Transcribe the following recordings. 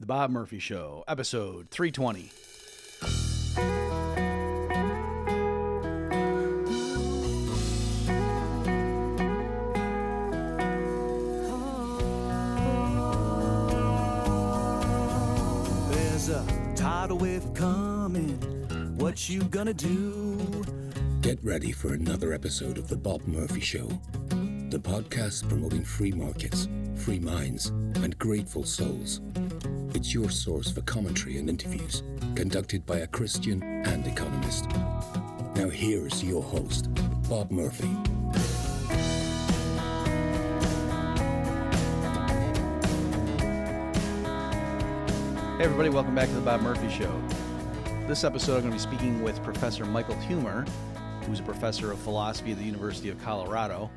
The Bob Murphy Show, episode 320. There's a tidal wave coming. What you gonna do? Get ready for another episode of The Bob Murphy Show, the podcast promoting free markets, free minds, and grateful souls. It's your source for commentary and interviews, conducted by a Christian and economist. Now here's your host, Bob Murphy. Hey everybody, welcome back to The Bob Murphy Show. This episode I'm going to be speaking with Professor Michael Huemer, who's a professor of philosophy at the University of Colorado.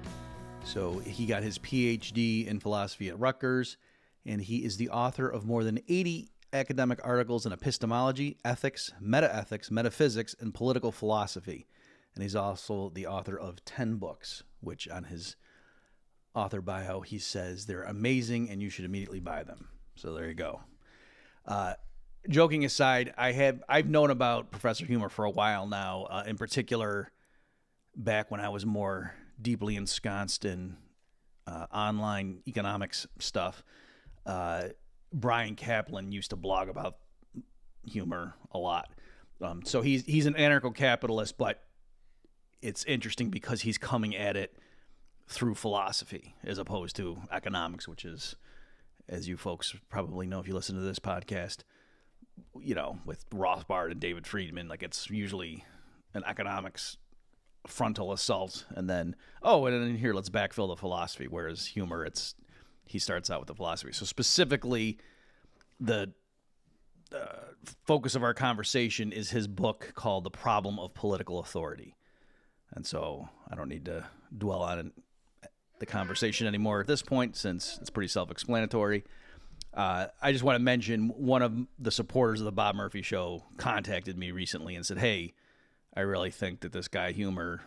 So he got his PhD in philosophy at Rutgers, and he is the author of more than 80 academic articles in epistemology, ethics, metaethics, metaphysics, and political philosophy. And he's also the author of 10 books, which on his author bio, he says they're amazing and you should immediately buy them. So there you go. Joking aside, I've known about Professor Huemer for a while now, in particular back when I was more deeply ensconced in online economics stuff. Brian Kaplan used to blog about Huemer a lot. So he's an anarcho-capitalist, but it's interesting because he's coming at it through philosophy as opposed to economics, which is, as you folks probably know if you listen to this podcast, you know, with Rothbard and David Friedman, like it's usually an economics frontal assault, and then here let's backfill the philosophy. Whereas Huemer, he starts out with the philosophy. So specifically, the focus of our conversation is his book called "The Problem of Political Authority," and so I don't need to dwell on the conversation anymore at this point, since it's pretty self-explanatory. I just want to mention one of the supporters of the Bob Murphy Show contacted me recently and said, "Hey, I really think that this guy Huemer,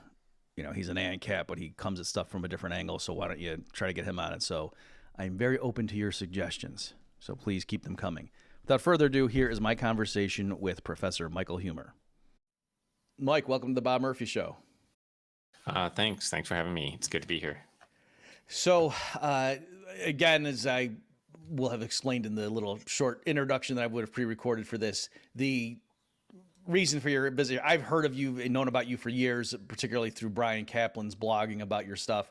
you know, he's an ANCAP, but he comes at stuff from a different angle. So why don't you try to get him on it?" So I'm very open to your suggestions. So please keep them coming. Without further ado, here is my conversation with Professor Michael Huemer. Mike, welcome to the Bob Murphy Show. Thanks for having me. It's good to be here. So again, as I will have explained in the little short introduction that I would have pre-recorded for this, the reason for your visit, I've heard of you and known about you for years, particularly through Brian Kaplan's blogging about your stuff.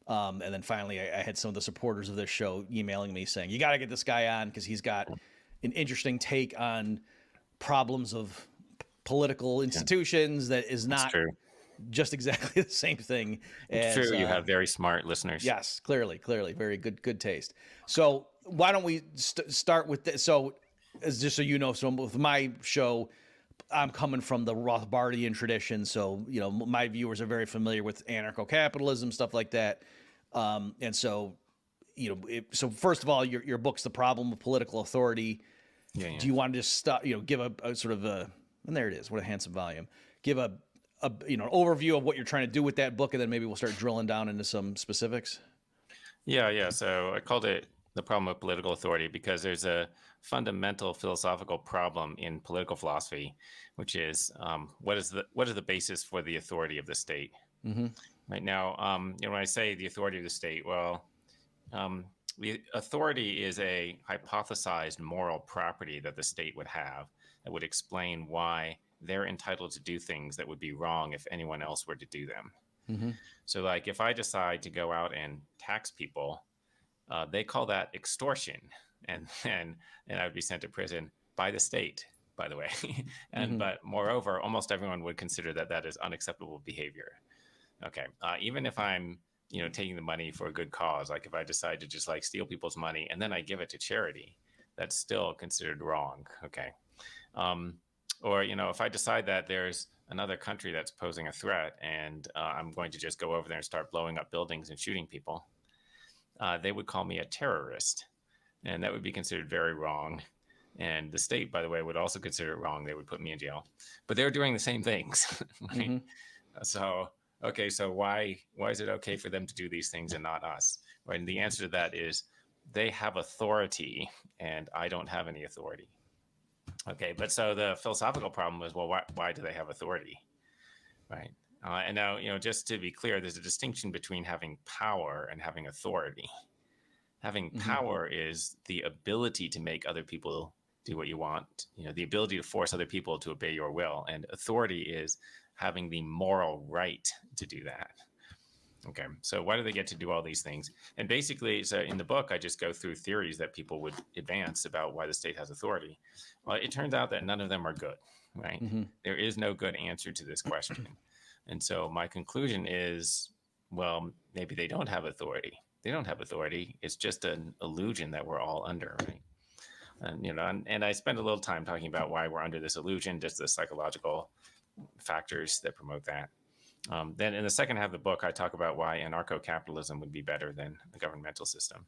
And then finally, I had some of the supporters of this show emailing me saying, you got to get this guy on because he's got an interesting take on problems of political institutions that is not just exactly the same thing. It's true. You have very smart listeners. Yes, clearly. Very good taste. So why don't we start with this? So just so you know, so with my show, I'm coming from the Rothbardian tradition. So, you know, my viewers are very familiar with anarcho-capitalism, stuff like that. And so, you know, so first of all, your book's The Problem of Political Authority. Yeah. Do you want to just start, you know, give a sort of a, and there it is, what a handsome volume. Give a you know, overview of what you're trying to do with that book, and then maybe we'll start drilling down into some specifics. Yeah. So I called it The Problem of Political Authority because there's a fundamental philosophical problem in political philosophy, which is what is the basis for the authority of the state? Mm-hmm. Right now, you know, when I say the authority of the state, well, the authority is a hypothesized moral property that the state would have that would explain why they're entitled to do things that would be wrong if anyone else were to do them. Mm-hmm. So like if I decide to go out and tax people, they call that extortion, and I would be sent to prison by the state, by the way. But moreover, almost everyone would consider that is unacceptable behavior. Okay, even if I'm, you know, taking the money for a good cause, like if I decide to just like steal people's money and then I give it to charity, that's still considered wrong. Okay. Or, you know, if I decide that there's another country that's posing a threat and I'm going to just go over there and start blowing up buildings and shooting people, they would call me a terrorist. And that would be considered very wrong. And the state, by the way, would also consider it wrong. They would put me in jail. But they're doing the same things. Right? Mm-hmm. So why is it okay for them to do these things and not us? Right? And the answer to that is they have authority and I don't have any authority. Okay, but so the philosophical problem was, well, why do they have authority, right? And now, just to be clear, there's a distinction between having power and having authority. Having Mm-hmm. power is the ability to make other people do what you want, the ability to force other people to obey your will. And authority is having the moral right to do that. Okay, so why do they get to do all these things? And basically, so in the book, I just go through theories that people would advance about why the state has authority. Well, it turns out that none of them are good, right? Mm-hmm. There is no good answer to this question. And so my conclusion is, well, maybe they don't have authority. They don't have authority. It's just an illusion that we're all under, right? And I spend a little time talking about why we're under this illusion, just the psychological factors that promote that. Then in the second half of the book, I talk about why anarcho-capitalism would be better than a governmental system.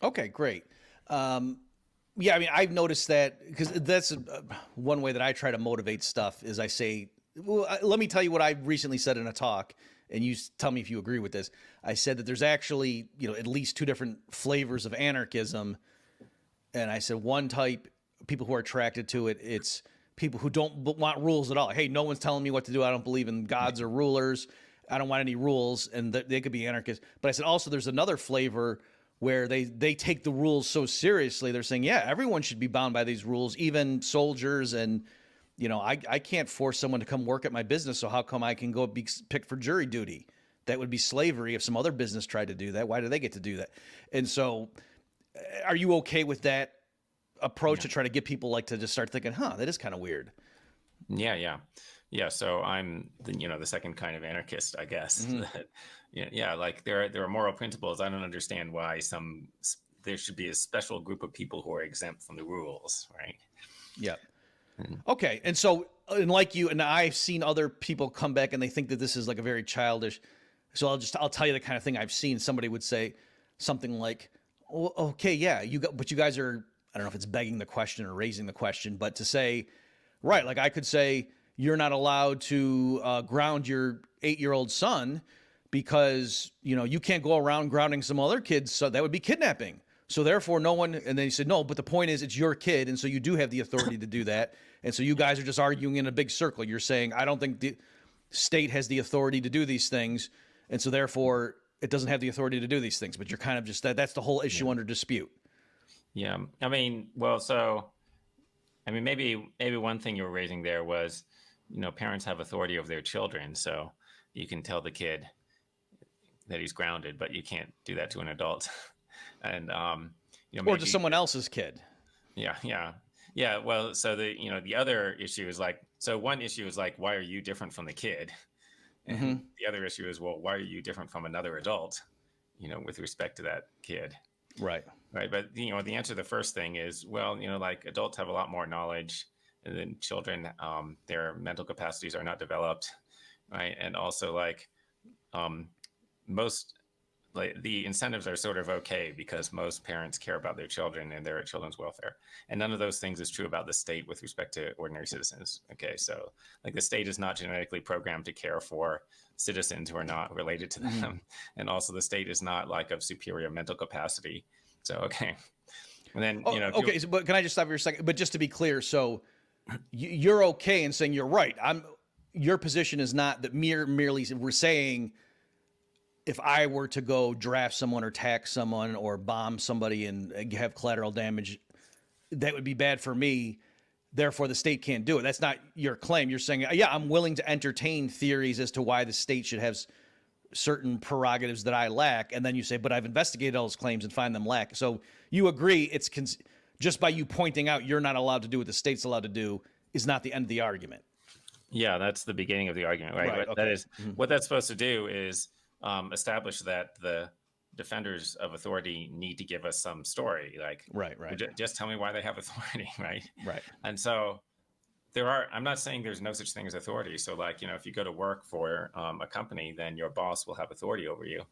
Okay, great. Yeah, I mean, I've noticed that because that's one way that I try to motivate stuff is I say, well, let me tell you what I recently said in a talk, and you tell me if you agree with this. I said that there's actually, at least two different flavors of anarchism. And I said one type, people who are attracted to it, it's people who don't want rules at all. Hey, no one's telling me what to do. I don't believe in gods or rulers. I don't want any rules, and they could be anarchists. But I said also there's another flavor where they take the rules so seriously. They're saying, yeah, everyone should be bound by these rules, even soldiers. And, I can't force someone to come work at my business. So how come I can go be picked for jury duty? That would be slavery if some other business tried to do that. Why do they get to do that? And so are you okay with that approach to try to get people to just start thinking, that is kind of weird? Yeah. So I'm the second kind of anarchist, I guess. Mm-hmm. Like there are moral principles. I don't understand why there should be a special group of people who are exempt from the rules, right? Yeah. Okay. And so, and like you, and I've seen other people come back and they think that this is like a very childish. So I'll tell you the kind of thing I've seen. Somebody would say something like, well, okay, yeah, but you guys are, I don't know if it's begging the question or raising the question, but to say, right, like I could say, you're not allowed to ground your 8-year-old son because, you can't go around grounding some other kids. So that would be kidnapping. So therefore no one, and then he said, no, but the point is it's your kid. And so you do have the authority to do that. And so you guys are just arguing in a big circle. You're saying, I don't think the state has the authority to do these things. And so therefore it doesn't have the authority to do these things, but you're kind of just that's the whole issue under dispute. Yeah. I mean, maybe one thing you were raising there was, parents have authority over their children. So you can tell the kid that he's grounded, but you can't do that to an adult. And, or to someone else's kid. Yeah. Well, so the other issue is one issue is why are you different from the kid? And the other issue is, well, why are you different from another adult, with respect to that kid? Right. But, the answer to the first thing is, well, adults have a lot more knowledge than children. Their mental capacities are not developed. Right. And also most the incentives are sort of okay because most parents care about their children and their children's welfare. And none of those things is true about the state with respect to ordinary citizens. Okay. So the state is not genetically programmed to care for citizens who are not related to them. And also the state is not of superior mental capacity. So, okay. And then, okay. But can I just stop you for a second? But just to be clear, so you're okay in saying you're right. Your position is not that merely we're saying, if I were to go draft someone or tax someone or bomb somebody and have collateral damage, that would be bad for me. Therefore, the state can't do it. That's not your claim. You're saying, yeah, I'm willing to entertain theories as to why the state should have certain prerogatives that I lack. And then you say, but I've investigated all those claims and find them lack. So you agree it's just by you pointing out you're not allowed to do what the state's allowed to do is not the end of the argument. Yeah, that's the beginning of the argument, right? Okay. That is what that's supposed to do is establish that the defenders of authority need to give us some story, right. Just tell me why they have authority, right? And so I'm not saying there's no such thing as authority. So if you go to work for a company, then your boss will have authority over you.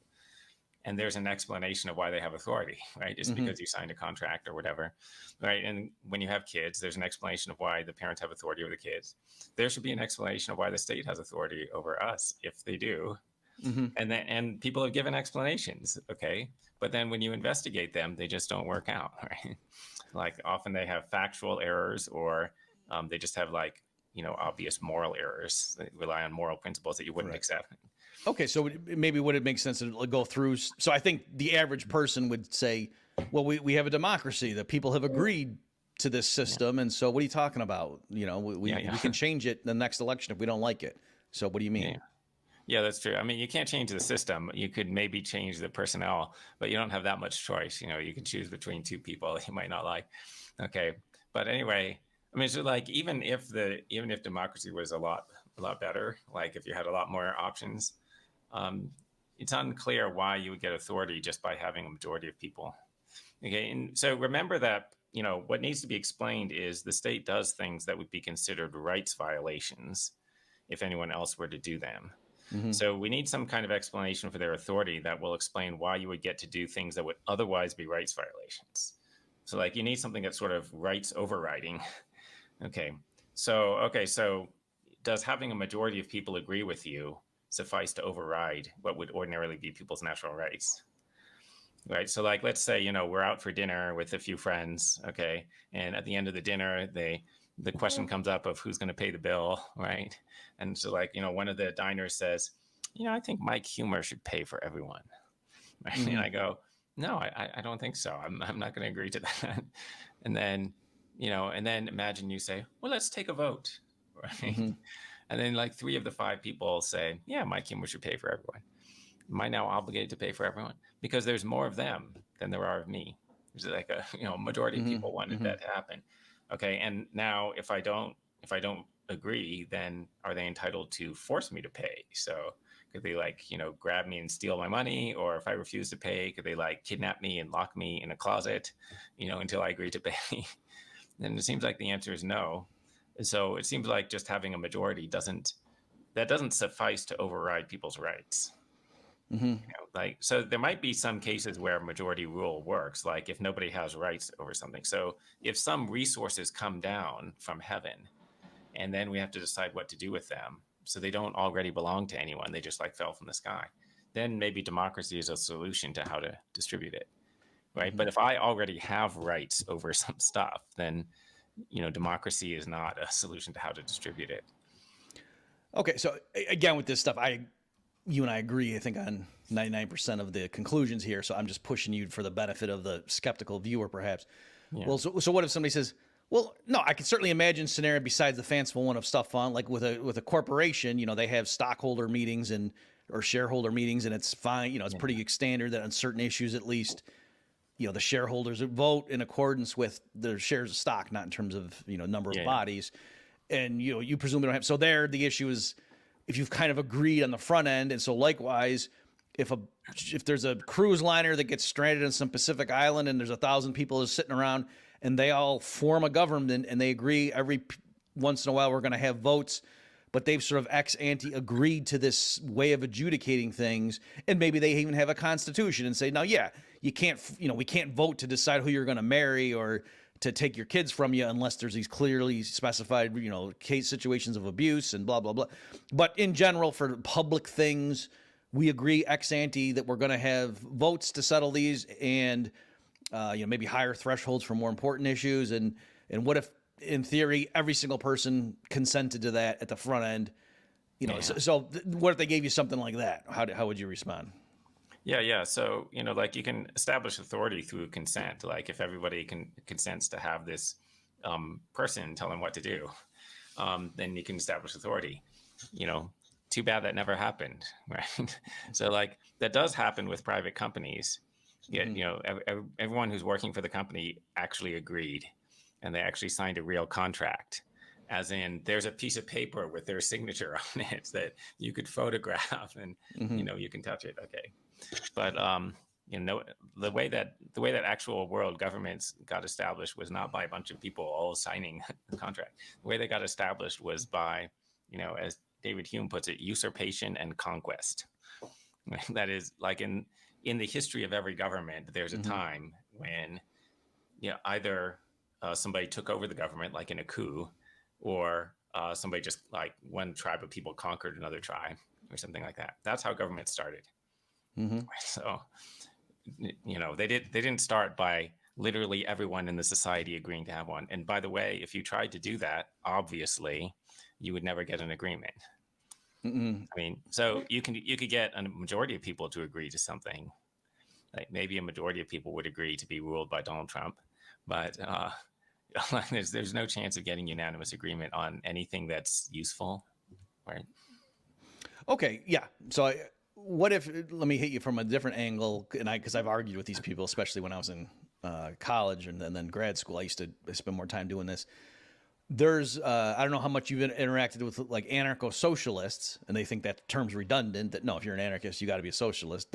And there's an explanation of why they have authority, right? It's because you signed a contract or whatever, right? And when you have kids, there's an explanation of why the parents have authority over the kids. There should be an explanation of why the state has authority over us, if they do. And people have given explanations, okay, but then when you investigate them, they just don't work out, right? Like often they have factual errors, or they just have like obvious moral errors. They rely on moral principles that you wouldn't Right. accept. Okay, so maybe would it make sense to go through? So I think the average person would say, "Well, we have a democracy. The people have agreed to this system, and so what are you talking about? Yeah. We can change it in the next election if we don't like it. So what do you Yeah. mean?" Yeah, that's true. I mean, you can't change the system. You could maybe change the personnel, but you don't have that much choice. You can choose between two people you might not like. Okay, but anyway, I mean, so like even if democracy was a lot better, like if you had a lot more options, um, it's unclear why you would get authority just by having a majority of people. Okay, and so remember that what needs to be explained is the state does things that would be considered rights violations if anyone else were to do them. So we need some kind of explanation for their authority that will explain why you would get to do things that would otherwise be rights violations. So like you need something that's sort of rights overriding. Okay, so does having a majority of people agree with you suffice to override what would ordinarily be people's natural rights? Right. So like let's say, we're out for dinner with a few friends, okay? And at the end of the dinner, the question comes up of who's going to pay the bill, right? And so like, one of the diners says, I think Mike Huemer should pay for everyone. Right? And I go, no, I don't think so. I'm not going to agree to that. And then, and then imagine you say, well, let's take a vote, right? And then like 3 of the 5 people say, yeah, Mike Huemer should pay for everyone. Am I now obligated to pay for everyone? Because there's more of them than there are of me. There's like a majority of people wanted that to happen. Okay, and now if I don't agree, then are they entitled to force me to pay? So could they like grab me and steal my money, or if I refuse to pay, could they like kidnap me and lock me in a closet, until I agree to pay? And it seems like the answer is no. So it seems like just having a majority doesn't suffice to override people's rights. Like so there might be some cases where majority rule works, like if nobody has rights over something. So if some resources come down from heaven and then we have to decide what to do with them, so they don't already belong to anyone, they just like fell from the sky, then maybe democracy is a solution to how to distribute it, right? But if I already have rights over some stuff, then democracy is not a solution to how to distribute it. Okay, so again with this stuff, you and I agree, I think, on 99% of the conclusions here. So I'm just pushing you for the benefit of the skeptical viewer, perhaps. Yeah. Well, so what if somebody says, well, no, I can certainly imagine a scenario besides the fanciful one of stuff on, like with a corporation, they have stockholder meetings or shareholder meetings, and it's fine. It's pretty standard that on certain issues, at least, the shareholders vote in accordance with their shares of stock, not in terms of, number of bodies. And, you presumably don't have. So there, the issue is, if you've kind of agreed on the front end, and so likewise, if there's a cruise liner that gets stranded on some Pacific island and there's 1,000 people just sitting around and they all form a government and they agree every once in a while we're going to have votes, but they've sort of ex ante agreed to this way of adjudicating things, and maybe they even have a constitution and say, now, yeah, you can't, we can't vote to decide who you're going to marry or to take your kids from you unless there's these clearly specified, case situations of abuse and blah, blah, blah. But in general, for public things, we agree ex ante that we're going to have votes to settle these and, maybe higher thresholds for more important issues. And what if, in theory, every single person consented to that at the front end? So what if they gave you something like that? How would you respond? Yeah. So, like you can establish authority through consent. Like if everybody consents to have this person tell them what to do, then you can establish authority. Too bad that never happened, right? So like that does happen with private companies. Everyone who's working for the company actually agreed, and they actually signed a real contract. As in, there's a piece of paper with their signature on it that you could photograph, and you can touch it. Okay. But the way that actual world governments got established was not by a bunch of people all signing a contract. The way they got established was by, as David Hume puts it, usurpation and conquest. That is, like in the history of every government, there's a time when either somebody took over the government, like in a coup, or somebody just like one tribe of people conquered another tribe. or something like that. That's how government started. Mm-hmm. So, they didn't start by literally everyone in the society agreeing to have one. And by the way, if you tried to do that, obviously, you would never get an agreement. Mm-mm. I mean, so you could get a majority of people to agree to something. Like maybe a majority of people would agree to be ruled by Donald Trump, but there's no chance of getting unanimous agreement on anything that's useful, right? Okay, yeah. So what if? Let me hit you from a different angle, and because I've argued with these people, especially when I was in college and then grad school. I used to spend more time doing this. There's I don't know how much you've interacted with like anarcho-socialists, and they think that term's redundant. That no, if you're an anarchist, you got to be a socialist.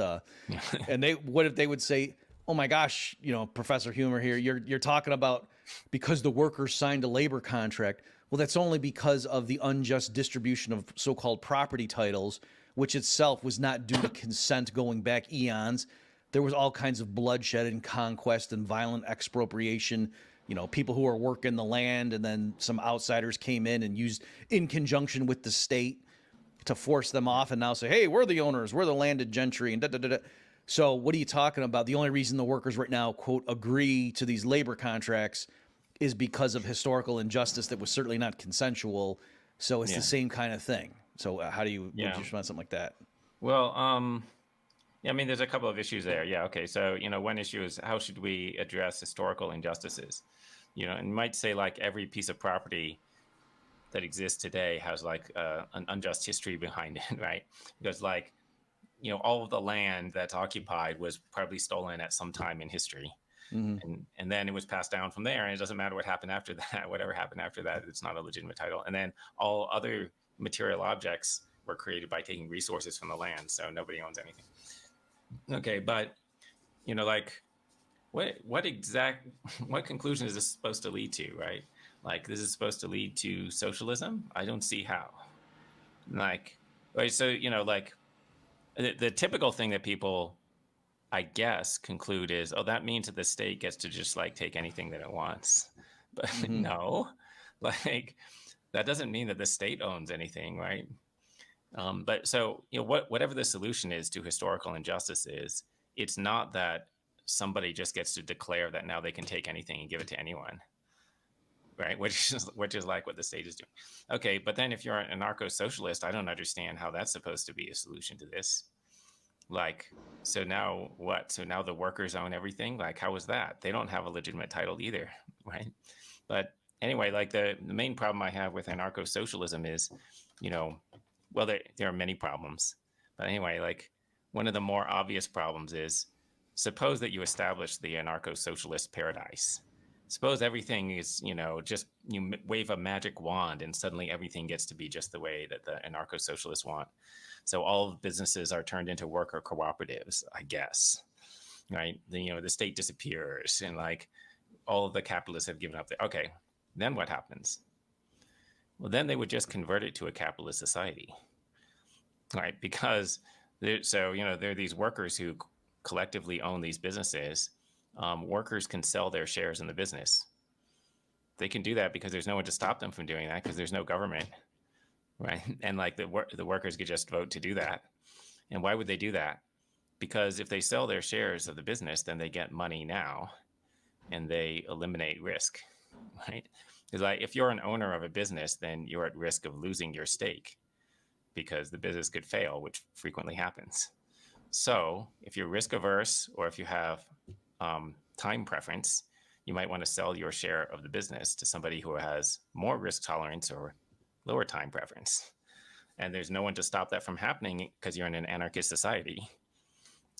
And what if they would say, "Oh my gosh, Professor Huemer here, you're talking about because the workers signed a labor contract." Well, that's only because of the unjust distribution of so-called property titles, which itself was not due to consent going back eons. There was all kinds of bloodshed and conquest and violent expropriation. People who were working the land, and then some outsiders came in and used in conjunction with the state to force them off, and now say, hey, we're the owners, we're the landed gentry, and da da da da. So what are you talking about? The only reason the workers right now, quote, agree to these labor contracts is because of historical injustice that was certainly not consensual. So it's the same kind of thing. So how do you, would you respond to something like that? Well, yeah, I mean, there's a couple of issues there. Yeah, okay. So, one issue is how should we address historical injustices? And you might say like every piece of property that exists today has like an unjust history behind it, right? Because like, all of the land that's occupied was probably stolen at some time in history. Mm-hmm. And then it was passed down from there, and it doesn't matter what happened after that. Whatever happened after that, it's not a legitimate title. And then all other material objects were created by taking resources from the land, so nobody owns anything. Okay, but like, what conclusion is this supposed to lead to, right? Like, this is supposed to lead to socialism? I don't see how. Like, right? So like, the typical thing that people, I guess, conclude is, oh, that means that the state gets to just like take anything that it wants. But no, like that doesn't mean that the state owns anything, right? But so, whatever the solution is to historical injustices, it's not that somebody just gets to declare that now they can take anything and give it to anyone, right? Which is like what the state is doing. Okay, but then if you're an anarcho-socialist, I don't understand how that's supposed to be a solution to this. Like, so now what? So now the workers own everything? Like, how is that? They don't have a legitimate title either, right? But anyway, like the main problem I have with anarcho-socialism is, well, there are many problems. But anyway, like one of the more obvious problems is, suppose that you establish the anarcho-socialist paradise. Suppose everything is, just you wave a magic wand and suddenly everything gets to be just the way that the anarcho-socialists want. So all businesses are turned into worker cooperatives, I guess, right? The state disappears and like all of the capitalists have given up. Okay, then what happens? Well, then they would just convert it to a capitalist society, right? Because there are these workers who collectively own these businesses. Workers can sell their shares in the business. They can do that because there's no one to stop them from doing that because there's no government, right? And like the workers could just vote to do that. And why would they do that? Because if they sell their shares of the business, then they get money now and they eliminate risk, right? Because like if you're an owner of a business, then you're at risk of losing your stake because the business could fail, which frequently happens. So if you're risk averse or if you have time preference, you might want to sell your share of the business to somebody who has more risk tolerance or lower time preference. And there's no one to stop that from happening because you're in an anarchist society.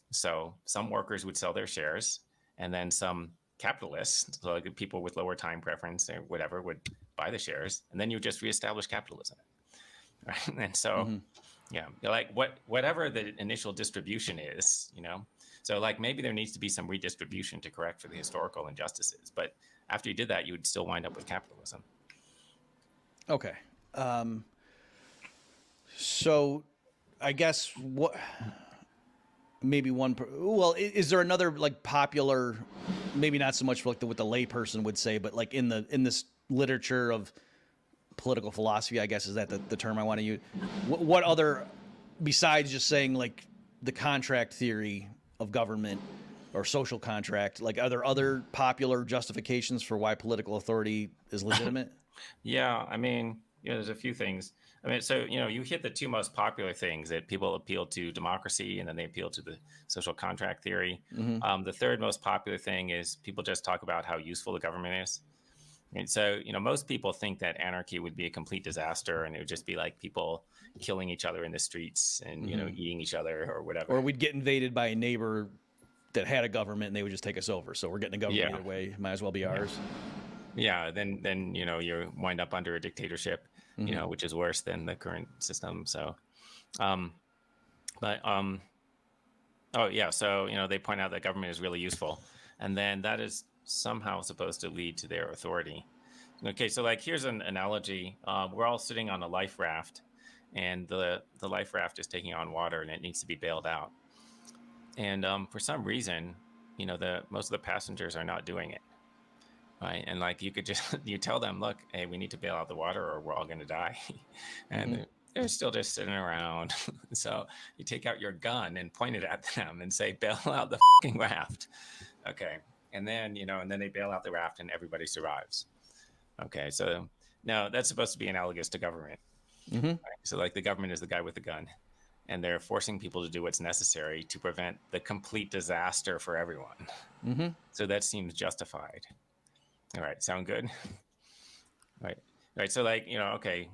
So some workers would sell their shares, and then some capitalists, so like people with lower time preference or whatever, would buy the shares, and then you just reestablish capitalism. Right? And so, yeah, like whatever the initial distribution is, So like maybe there needs to be some redistribution to correct for the historical injustices. But after you did that, you would still wind up with capitalism. Okay. So I guess is there another like popular, maybe not so much like what the layperson would say, but like in this literature of political philosophy, I guess is that the term I want to use. What other besides just saying like the contract theory of government or social contract, like are there other popular justifications for why political authority is legitimate? Yeah, I mean, there's a few things. I mean, so you hit the two most popular things that people appeal to democracy, and then they appeal to the social contract theory. The third most popular thing is people just talk about how useful the government is. And so, most people think that anarchy would be a complete disaster, and it would just be like people killing each other in the streets and eating each other or whatever. Or we'd get invaded by a neighbor that had a government and they would just take us over. So we're getting a government Yeah. either way. Might as well be ours. Yeah, then you wind up under a dictatorship, which is worse than the current system. So, um, but oh yeah, so they point out that government is really useful, and then that is somehow supposed to lead to their authority. Okay, so like here's an analogy. We're all sitting on a life raft, and the life raft is taking on water, and it needs to be bailed out. And for some reason, the most of the passengers are not doing it. Right. And like you could just you tell them, look, hey, we need to bail out the water or we're all going to die. And they're still just sitting around. So you take out your gun and point it at them and say, bail out the fucking raft. Okay. And then, and then they bail out the raft and everybody survives. Okay. So now that's supposed to be analogous to government. Right? So like the government is the guy with the gun, and they're forcing people to do what's necessary to prevent the complete disaster for everyone. So that seems justified. All right, sound good? Right. So like, okay.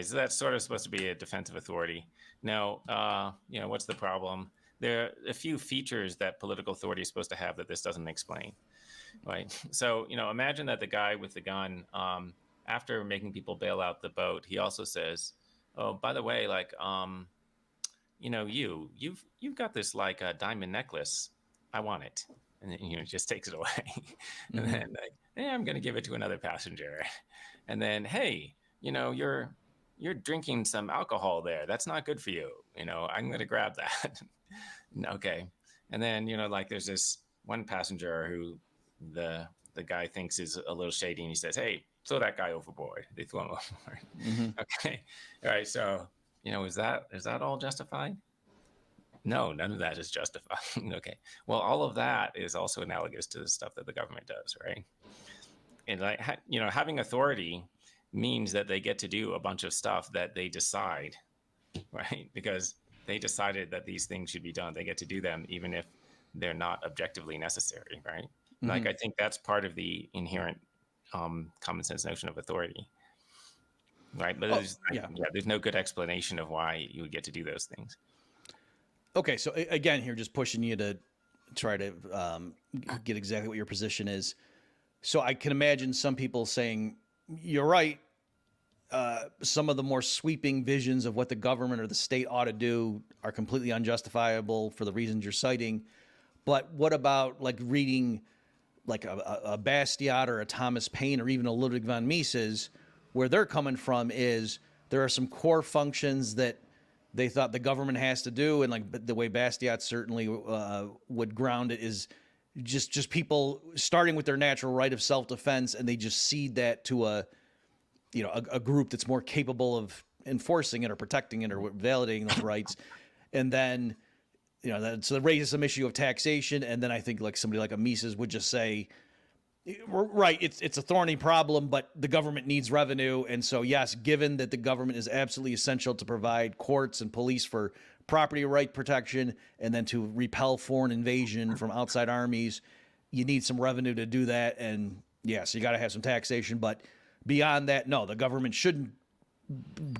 So that's sort of supposed to be a defensive authority. Now, what's the problem? There are a few features that political authority is supposed to have that this doesn't explain, right? So, imagine that the guy with the gun, after making people bail out the boat, he also says, "Oh, by the way, like, you've got this like a diamond necklace. I want it." And then, just takes it away. And then like, hey, I'm going to give it to another passenger. And then, hey, you're drinking some alcohol there. That's not good for you. I'm going to grab that. Okay. And then, like there's this one passenger who the guy thinks is a little shady, and he says, hey, throw that guy overboard. They throw him overboard. Okay. All right. So, is that all justified? No, none of that is justified. Okay. Well, all of that is also analogous to the stuff that the government does, right? And like, having authority means that they get to do a bunch of stuff that they decide, right? Because they decided that these things should be done. They get to do them even if they're not objectively necessary, right? Like, I think that's part of the inherent common sense notion of authority, right? But there's no good explanation of why you would get to do those things. Okay, so again, here just pushing you to try to get exactly what your position is. So I can imagine some people saying, "You're right. Some of the more sweeping visions of what the government or the state ought to do are completely unjustifiable for the reasons you're citing." But what about like reading like a Bastiat or a Thomas Paine or even a Ludwig von Mises, where they're coming from is there are some core functions that they thought the government has to do, and like the way Bastiat certainly would ground it is just people starting with their natural right of self-defense, and they just cede that to a group that's more capable of enforcing it or protecting it or validating those rights, and then so it raises some issue of taxation, and then I think like somebody like a Mises would just say, right, it's a thorny problem, but the government needs revenue. And so, yes, given that the government is absolutely essential to provide courts and police for property right protection and then to repel foreign invasion from outside armies, you need some revenue to do that. And yes, you got to have some taxation. But beyond that, no, the government shouldn't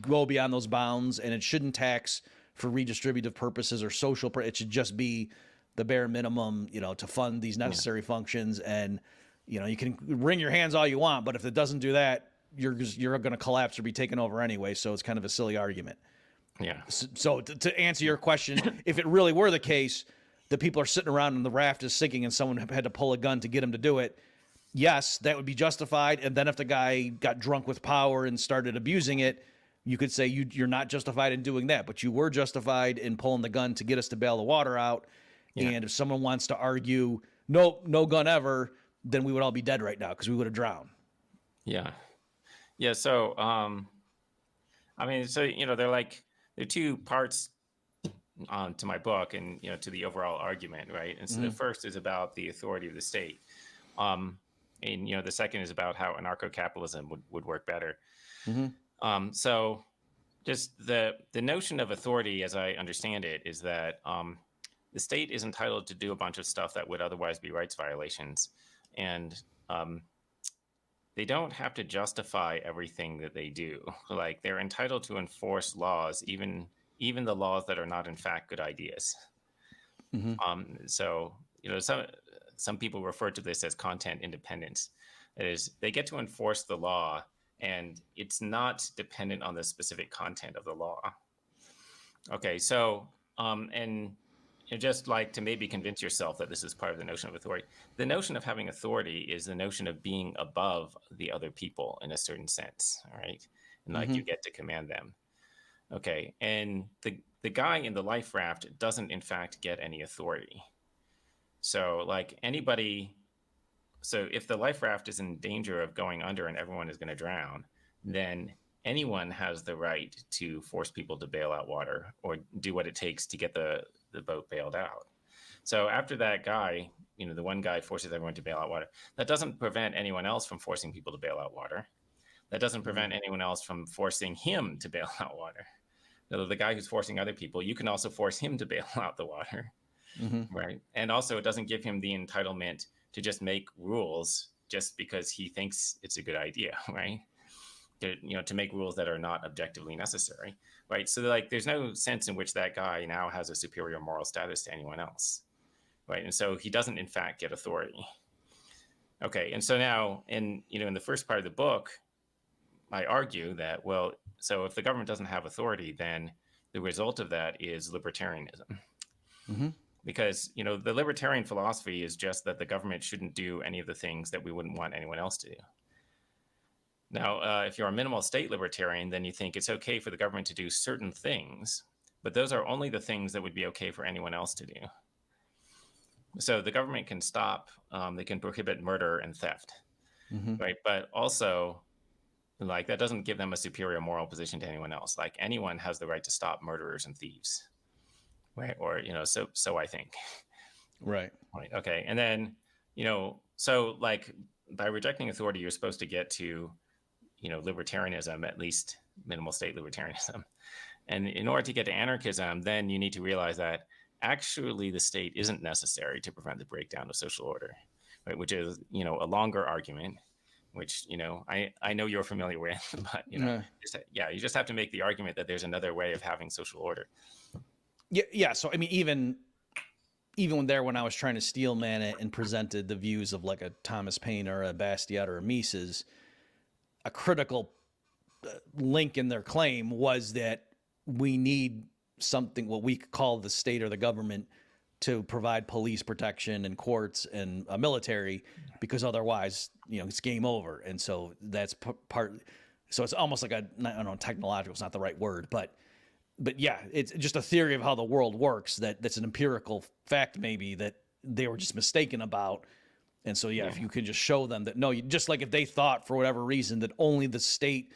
go beyond those bounds, and it shouldn't tax for redistributive purposes or social. It should just be the bare minimum, to fund these necessary functions. And you can wring your hands all you want, but if it doesn't do that, you're going to collapse or be taken over anyway. So it's kind of a silly argument. Yeah. So to answer your question, if it really were the case that people are sitting around and the raft is sinking and someone had to pull a gun to get them to do it, yes, that would be justified. And then if the guy got drunk with power and started abusing it, you could say you're not justified in doing that, but you were justified in pulling the gun to get us to bail the water out. Yeah. And if someone wants to argue, no gun ever, then we would all be dead right now because we would have drowned. Yeah. Yeah. So, I mean, so, there are two parts to my book and to the overall argument, right? And so the first is about the authority of the state, um, and the second is about how anarcho-capitalism would work better. So just the notion of authority, as I understand it, is that the state is entitled to do a bunch of stuff that would otherwise be rights violations, and they don't have to justify everything that they do. Like, they're entitled to enforce laws, even the laws that are not in fact good ideas. So some people refer to this as content independence. That is, they get to enforce the law, and it's not dependent on the specific content of the law. Okay, so and just like to maybe convince yourself that this is part of the notion of authority, the notion of having authority is the notion of being above the other people in a certain sense, all right? And like you get to command them. Okay, and the guy in the life raft doesn't in fact get any authority. So like anybody, so if the life raft is in danger of going under and everyone is going to drown, then anyone has the right to force people to bail out water or do what it takes to get the boat bailed out. So after that guy, the one guy forces everyone to bail out water, that doesn't prevent anyone else from forcing people to bail out water. That doesn't prevent anyone else from forcing him to bail out water. The guy who's forcing other people, you can also force him to bail out the water, right? And also, it doesn't give him the entitlement to just make rules just because he thinks it's a good idea, right? To make rules that are not objectively necessary, right? So like, there's no sense in which that guy now has a superior moral status to anyone else, right? And so he doesn't in fact get authority. Okay, and so now in the first part of the book, I argue that, well, so if the government doesn't have authority, then the result of that is libertarianism. Because, the libertarian philosophy is just that the government shouldn't do any of the things that we wouldn't want anyone else to do. Now, if you're a minimal state libertarian, then you think it's okay for the government to do certain things, but those are only the things that would be okay for anyone else to do. So the government can stop, they can prohibit murder and theft, right? But also, like, that doesn't give them a superior moral position to anyone else. Like, anyone has the right to stop murderers and thieves, right? Or, so I think. Right. Right. Okay. And then, so like by rejecting authority, you're supposed to get to, libertarianism, at least minimal state libertarianism. And in order to get to anarchism, then you need to realize that actually the state isn't necessary to prevent the breakdown of social order, right? Which is, a longer argument, which, I know you're familiar with, but, you just have to make the argument that there's another way of having social order. Yeah. So, I mean, even when I was trying to steelman it and presented the views of like a Thomas Paine or a Bastiat or a Mises, a critical link in their claim was that we need something, what we call the state or the government, to provide police protection and courts and a military, because otherwise, it's game over. And so that's part. So it's almost like I don't know, technological is not the right word, but yeah, it's just a theory of how the world works. That's an empirical fact, maybe, that they were just mistaken about. And so, if you can just show them that, no, just like if they thought for whatever reason that only the state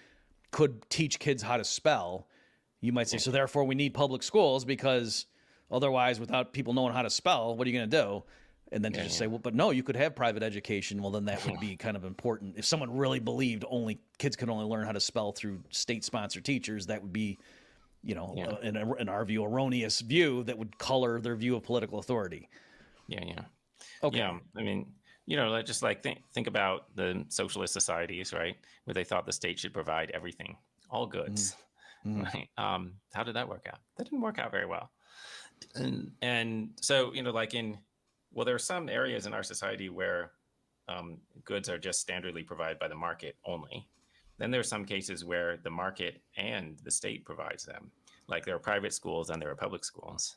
could teach kids how to spell, you might say, so therefore we need public schools, because otherwise, without people knowing how to spell, what are you going to do? And then to say, well, but no, you could have private education. Well, then that would be kind of important. If someone really believed only kids could only learn how to spell through state-sponsored teachers, that would be, in our view, erroneous view that would color their view of political authority. Yeah. Okay. Yeah. I mean, just like think about the socialist societies, right? Where they thought the state should provide everything, all goods. Right? How did that work out? That didn't work out very well. And so, there are some areas in our society where goods are just standardly provided by the market only. Then there are some cases where the market and the state provides them. Like, there are private schools and there are public schools.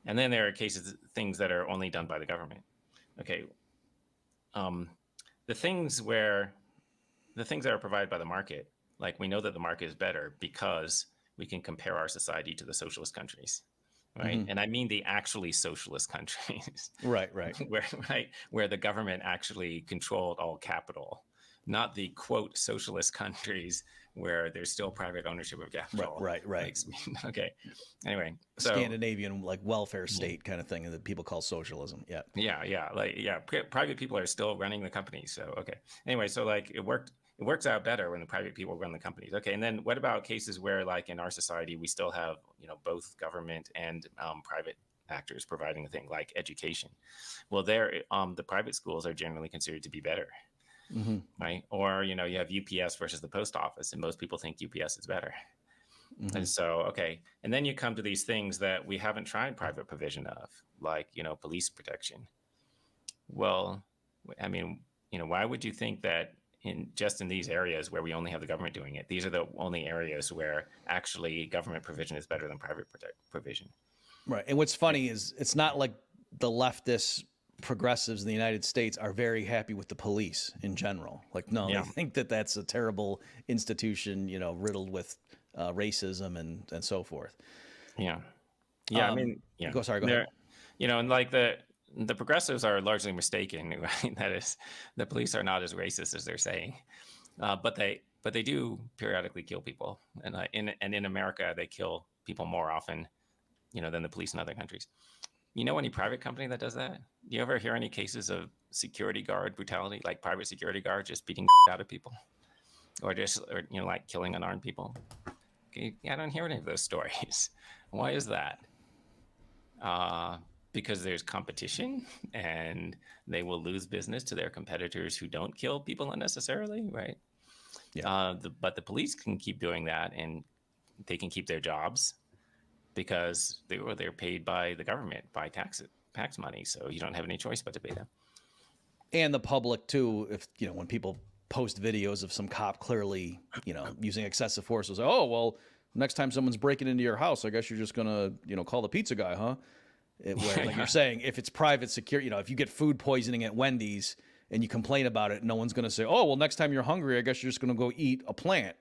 And then there are things that are only done by the government. Okay. The things that are provided by the market, like, we know that the market is better because we can compare our society to the socialist countries, right? And I mean the actually socialist countries, Right. where the government actually controlled all capital, not the quote socialist countries where there's still private ownership of capital. Right. Okay. Anyway, so Scandinavian like welfare state kind of thing that people call socialism. Yeah. private people are still running the companies. So okay. Anyway, so like it works out better when the private people run the companies. Okay, and then what about cases where, like in our society, we still have both government and private actors providing the thing, like education? Well, there the private schools are generally considered to be better, right? Or you have UPS versus the post office, and most people think UPS is better. And so okay, and then you come to these things that we haven't tried private provision of, like police protection. Well, I mean, why would you think that in these areas where we only have the government doing it, these are the only areas where actually government provision is better than private provision? Right. And what's funny is it's not like the leftist progressives in the United States are very happy with the police in general. Like, no, Yeah. they think that that's a terrible institution, riddled with racism and so forth. Yeah. I mean, yeah. Go ahead. And like the progressives are largely mistaken, right? That is, the police are not as racist as they're saying, but they do periodically kill people, and in America they kill people more often, than the police in other countries. Any private company that does that? Do you ever hear any cases of security guard brutality, like private security guards just beating out of people, or like killing unarmed people? Okay, I don't hear any of those stories. Why is that? Because there's competition and they will lose business to their competitors who don't kill people unnecessarily, right? Yeah. But the police can keep doing that, and they can keep their jobs because they're paid by the government, by tax money. So you don't have any choice but to pay them. And the public too, if when people post videos of some cop clearly, using excessive force, was like, oh well, next time someone's breaking into your house, I guess you're just gonna, call the pizza guy, huh? Where, like you're saying, if it's private security, if you get food poisoning at Wendy's and you complain about it, no one's going to say, oh, well, next time you're hungry, I guess you're just going to go eat a plant.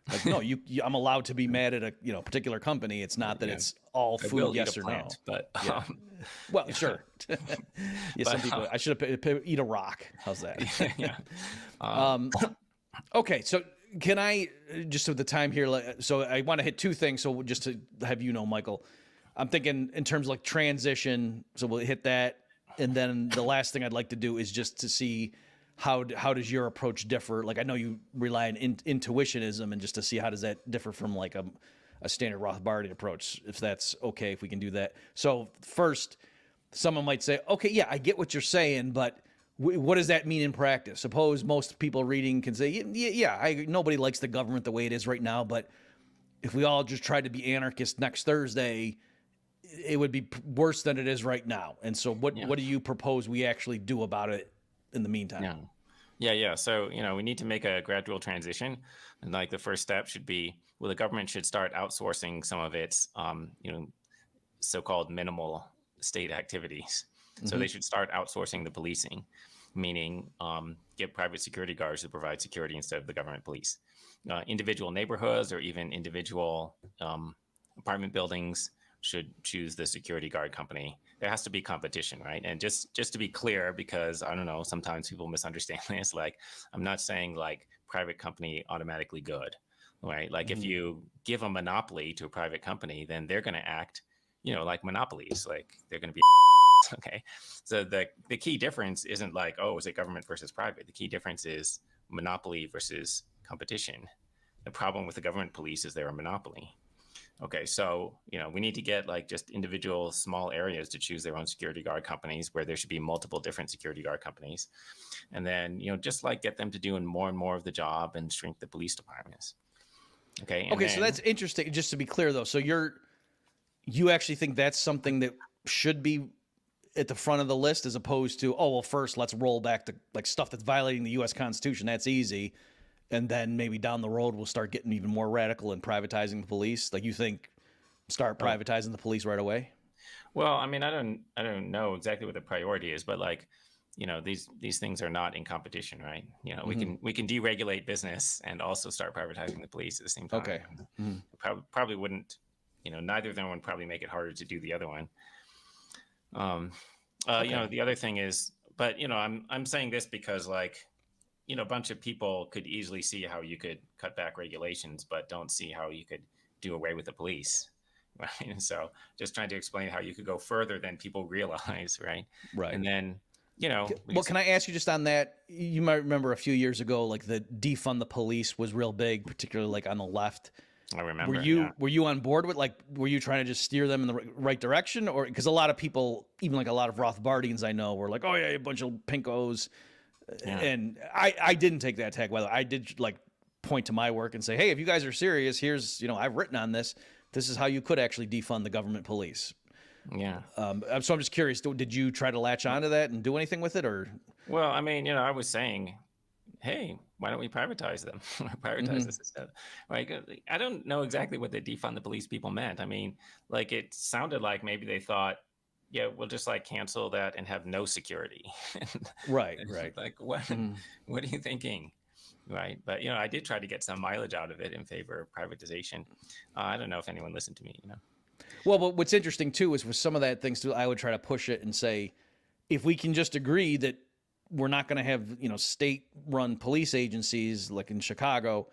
Like, no, I'm allowed to be mad at a particular company. It's not that it's all food, yes or plant, no. But well, sure. Some people. I should have eat a rock. How's that? Okay, so can I just with the time here? So I want to hit two things. So just to have Michael. I'm thinking in terms of like transition, so we'll hit that, and then the last thing I'd like to do is just to see how does your approach differ. Like I know you rely on intuitionism, and just to see how does that differ from like a standard Rothbardian approach, if that's okay, if we can do that. So first, someone might say, okay, yeah, I get what you're saying, but what does that mean in practice? Suppose most people reading can say, nobody likes the government the way it is right now, but if we all just tried to be anarchists next Thursday, it would be worse than it is right now. And so what do you propose we actually do about it in the meantime? Yeah. So, we need to make a gradual transition. And like the first step should be, the government should start outsourcing some of its, so-called minimal state activities. So they should start outsourcing the policing, meaning get private security guards to provide security instead of the government police. Individual neighborhoods or even individual apartment buildings should choose the security guard company. There has to be competition, right? And just to be clear, because I don't know, sometimes people misunderstand this. Like, I'm not saying like private company automatically good, right? Like if you give a monopoly to a private company, then they're going to act, like monopolies. Like they're going to be okay. So the key difference isn't like, oh, is it government versus private? The key difference is monopoly versus competition. The problem with the government police is they're a monopoly. Okay, so we need to get like just individual small areas to choose their own security guard companies, where there should be multiple different security guard companies, and then just like get them to doing more and more of the job and shrink the police departments. Okay. So that's interesting. Just to be clear though, so you actually think that's something that should be at the front of the list, as opposed to, oh well, first let's roll back to like stuff that's violating the U.S. Constitution. That's easy. And then maybe down the road, we'll start getting even more radical and privatizing the police. Like you think, start privatizing the police right away? Well, I mean, I don't know exactly what the priority is, but like, these things are not in competition, right? We can deregulate business and also start privatizing the police at the same time. Okay. Probably wouldn't, neither of them would probably make it harder to do the other one. The other thing is, but I'm saying this because like, a bunch of people could easily see how you could cut back regulations, but don't see how you could do away with the police. Right. And so just trying to explain how you could go further than people realize. Right. Right. And then, Well, can I ask you just on that? You might remember a few years ago, like the defund the police was real big, particularly like on the left. I remember. Were you on board with, like, were you trying to just steer them in the right direction? Or because a lot of people, even like a lot of Rothbardians I know, were like, oh yeah, a bunch of pinkos. Yeah. And I didn't take that tag. Whether I did like point to my work and say, hey, if you guys are serious, here's, I've written on this. This is how you could actually defund the government police. Yeah. So I'm just curious, did you try to latch onto that and do anything with it, or? Well, I mean, I was saying, hey, why don't we privatize them? Privatize this stuff. Like, I don't know exactly what the defund the police people meant. I mean, like, it sounded like maybe they thought, yeah, we'll just like cancel that and have no security. Right. Like, what are you thinking? Right. But, I did try to get some mileage out of it in favor of privatization. I don't know if anyone listened to me, Well, but what's interesting too is with some of that things too, I would try to push it and say, if we can just agree that we're not going to have, state-run police agencies like in Chicago,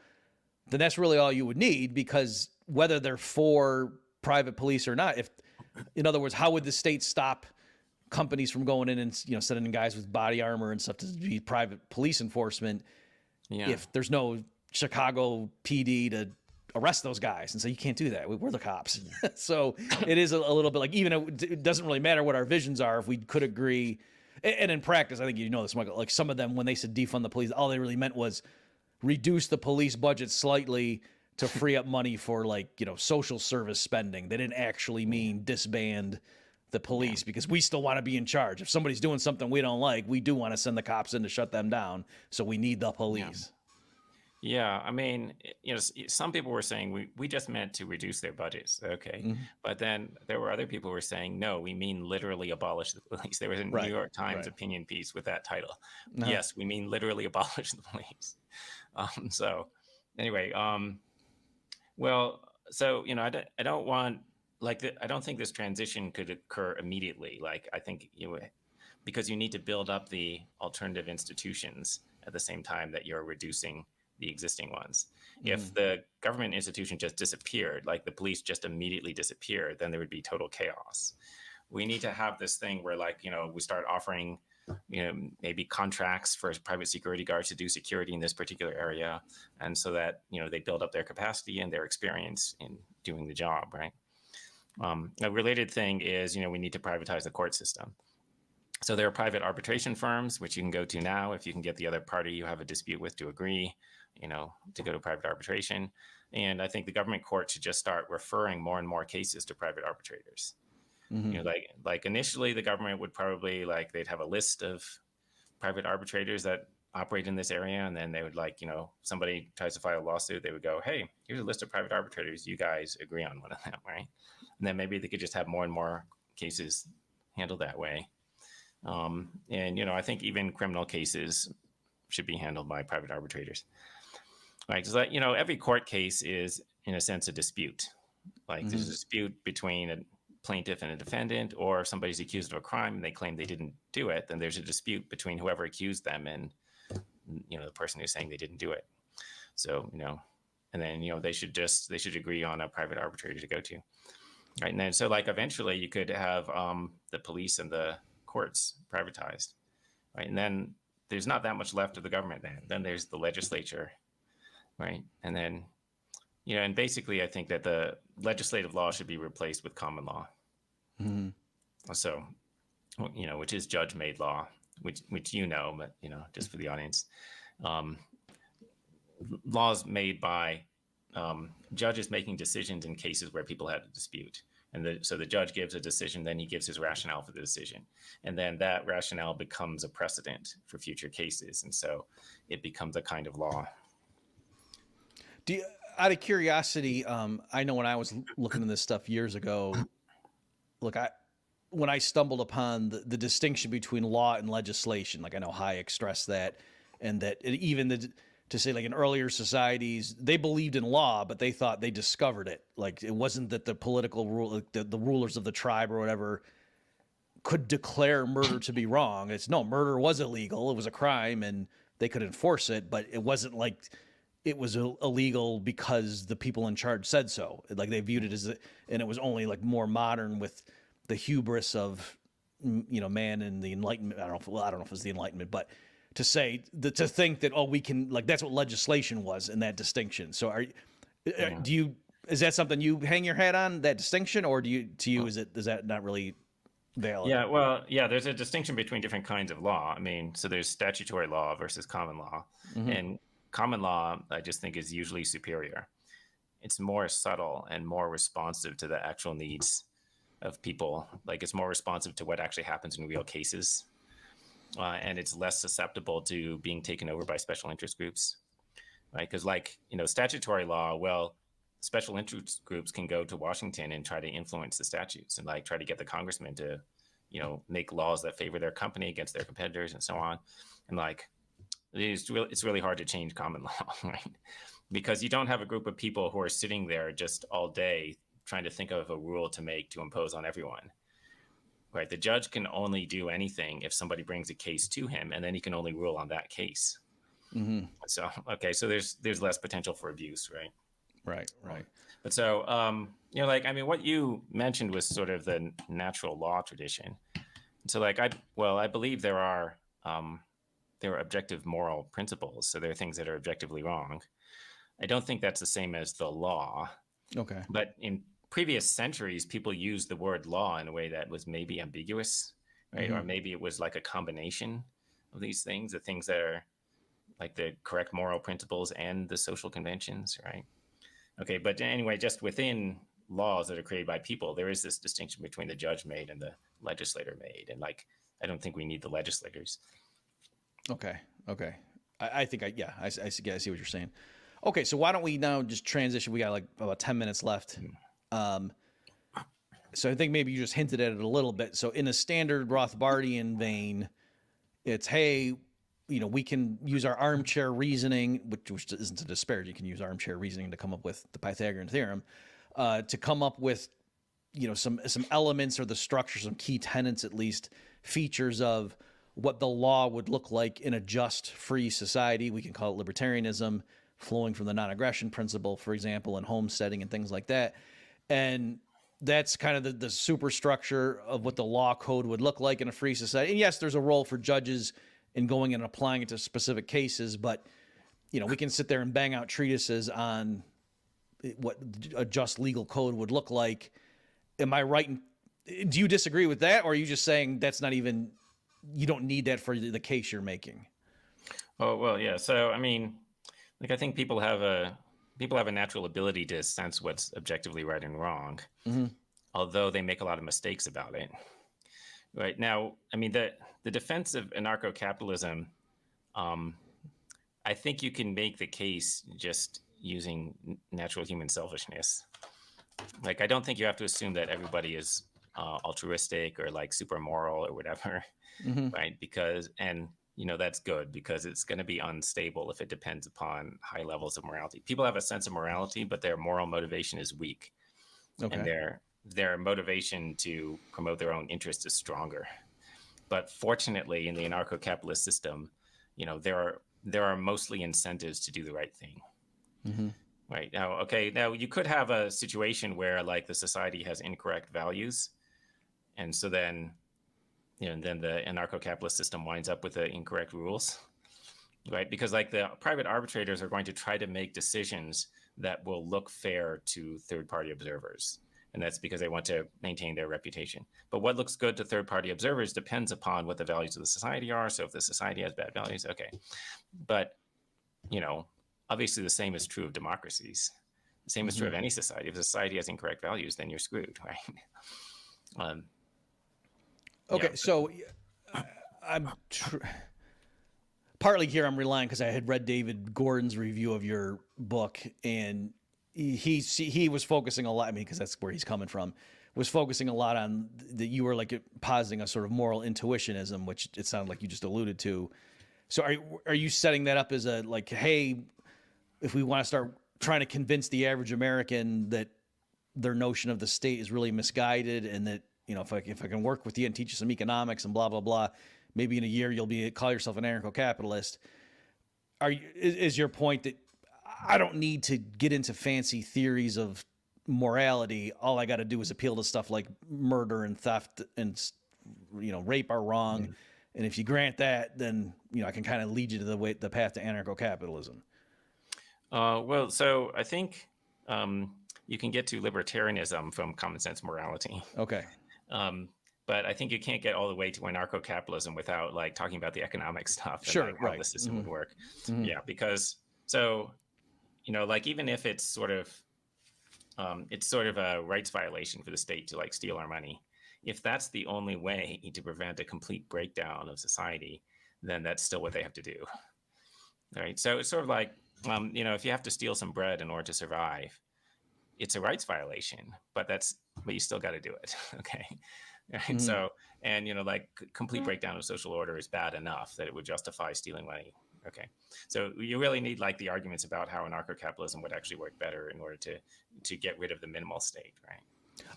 then that's really all you would need, because whether they're for private police or not, in other words, how would the state stop companies from going in and, sending in guys with body armor and stuff to be private police enforcement if there's no Chicago PD to arrest those guys and say, you can't do that. We're the cops. So it is a little bit like, even it doesn't really matter what our visions are, if we could agree. And in practice, I think this, Michael, like some of them, when they said defund the police, all they really meant was reduce the police budget slightly to free up money for social service spending. They didn't actually mean disband the police, because we still want to be in charge. If somebody's doing something we don't like, we do want to send the cops in to shut them down. So we need the police. Yeah, I mean, some people were saying we just meant to reduce their budgets. Okay. But then there were other people who were saying, no, we mean literally abolish the police. There was a New York Times opinion piece with that title. Yes, we mean literally abolish the police. So anyway, well, so, I don't want, I don't think this transition could occur immediately. Like, I think because you need to build up the alternative institutions at the same time that you're reducing the existing ones. If the government institution just disappeared, like the police just immediately disappeared, then there would be total chaos. We need to have this thing where, we start offering, maybe contracts for private security guards to do security in this particular area. And so that, they build up their capacity and their experience in doing the job, right? A related thing is, we need to privatize the court system. So there are private arbitration firms, which you can go to now if you can get the other party you have a dispute with to agree, to go to private arbitration. And I think the government court should just start referring more and more cases to private arbitrators. Like initially the government would probably they'd have a list of private arbitrators that operate in this area. And then they would somebody tries to file a lawsuit, they would go, hey, here's a list of private arbitrators. You guys agree on one of them, right? And then maybe they could just have more and more cases handled that way. And, I think even criminal cases should be handled by private arbitrators. Right. Because, every court case is, in a sense, a dispute. There's a dispute between a plaintiff and a defendant, or if somebody's accused of a crime and they claim they didn't do it, then there's a dispute between whoever accused them and, the person who's saying they didn't do it. So, and then, they should agree on a private arbitrator to go to. Right. And then so eventually you could have the police and the courts privatized. Right. And then there's not that much left of the government then there's the legislature. Right. And then, and basically I think that the legislative law should be replaced with common law. So, which is judge-made law, which but just for the audience, laws made by judges making decisions in cases where people had a dispute. And so the judge gives a decision, then he gives his rationale for the decision. And then that rationale becomes a precedent for future cases. And so it becomes a kind of law. Out of curiosity, I know when I was looking at this stuff years ago, when I stumbled upon the distinction between law and legislation, I know Hayek stressed that, and that to say in earlier societies, they believed in law, but they thought they discovered it. It wasn't that the political rule, the rulers of the tribe or whatever could declare murder to be wrong. It's no, murder was illegal. It was a crime. And they could enforce it, but it wasn't like it was illegal because the people in charge said so. Like they viewed it as, and it was only like more modern with the hubris of, man and the Enlightenment. I don't know if it was the Enlightenment, but to say to think that, we can, like, that's what legislation was in that distinction. So is that something you hang your hat on, that distinction, or is that not really valid? Yeah, well, yeah, there's a distinction between different kinds of law. I mean, so there's statutory law versus common law. And common law, I just think, is usually superior. It's more subtle and more responsive to the actual needs of people. Like, it's more responsive to what actually happens in real cases. And it's less susceptible to being taken over by special interest groups, right? Because, like, statutory law, well, special interest groups can go to Washington and try to influence the statutes and, like, try to get the congressman to, make laws that favor their company against their competitors and so on. And, like, it's really hard to change common law, right? Because you don't have a group of people who are sitting there just all day trying to think of a rule to make to impose on everyone. Right, the judge can only do anything if somebody brings a case to him, and then he can only rule on that case. So, so there's less potential for abuse, right? Right. But so, what you mentioned was sort of the natural law tradition. So, like, I believe there are objective moral principles. So there are things that are objectively wrong. I don't think that's the same as the law. Okay. But in previous centuries, people used the word law in a way that was maybe ambiguous, right? Or maybe it was like a combination of these things, the things that are like the correct moral principles and the social conventions, right? Okay, but anyway, just within laws that are created by people, there is this distinction between the judge made and the legislator made. And, like, I don't think we need the legislators. Okay. I think I see what you're saying. Okay, so why don't we now just transition? We got like about 10 minutes left. So I think maybe you just hinted at it a little bit. So in a standard Rothbardian vein, it's, hey, we can use our armchair reasoning, which isn't to disparage. You can use armchair reasoning to come up with the Pythagorean theorem, to come up with, some elements or the structure, some key tenets, at least features of what the law would look like in a just, free society. We can call it libertarianism, flowing from the non-aggression principle, for example, and homesteading and things like that. And that's kind of the superstructure of what the law code would look like in a free society. And yes, there's a role for judges in going and applying it to specific cases, but we can sit there and bang out treatises on what a just legal code would look like. Am I right? Do you disagree with that, or are you just saying that's not even, you don't need that for the case you're making? Oh, well, yeah. So, I mean, like, I think people have a natural ability to sense what's objectively right and wrong, although they make a lot of mistakes about it. Right now, I mean, the defense of anarcho-capitalism, I think you can make the case just using natural human selfishness. Like, I don't think you have to assume that everybody is altruistic or, like, super moral or whatever, right? Because, and that's good, because it's going to be unstable if it depends upon high levels of morality. People have a sense of morality, but their moral motivation is weak. Okay. And their motivation to promote their own interest is stronger. But fortunately, in the anarcho-capitalist system, there are mostly incentives to do the right thing. Right now, you could have a situation where, like, the society has incorrect values, and so then then the anarcho-capitalist system winds up with the incorrect rules, right? Because, like, the private arbitrators are going to try to make decisions that will look fair to third-party observers. And that's because they want to maintain their reputation. But what looks good to third-party observers depends upon what the values of the society are. So if the society has bad values, okay. But, obviously the same is true of democracies. The same is true of any society. If the society has incorrect values, then you're screwed, right? Okay, yeah. So I'm partly here I'm relying because I had read David Gordon's review of your book, and he was focusing a lot, I mean, because that's where he's coming from, was focusing a lot on that you were, like, positing a sort of moral intuitionism, which it sounded like you just alluded to. So are you setting that up as a, like, hey, if we want to start trying to convince the average American that their notion of the state is really misguided, and that, if I can work with you and teach you some economics and blah, blah, blah, maybe in a year you'll call yourself an anarcho-capitalist. is your point that I don't need to get into fancy theories of morality? All I got to do is appeal to stuff like murder and theft and rape are wrong, and if you grant that, then I can kind of lead you to the path to anarcho-capitalism. Well, so I think you can get to libertarianism from common sense morality. Okay. But I think you can't get all the way to anarcho-capitalism without like talking about the economic stuff and Sure, like how right. the system would work. Yeah, because like even if it's sort of a rights violation for the state to like steal our money, if that's the only way to prevent a complete breakdown of society, then that's still what they have to do. Right. So it's sort of like if you have to steal some bread in order to survive, it's a rights violation, but you still got to do it. Okay. Right. So, and like complete breakdown of social order is bad enough that it would justify stealing money. Okay. So you really need like the arguments about how anarcho-capitalism would actually work better in order to get rid of the minimal state. Right.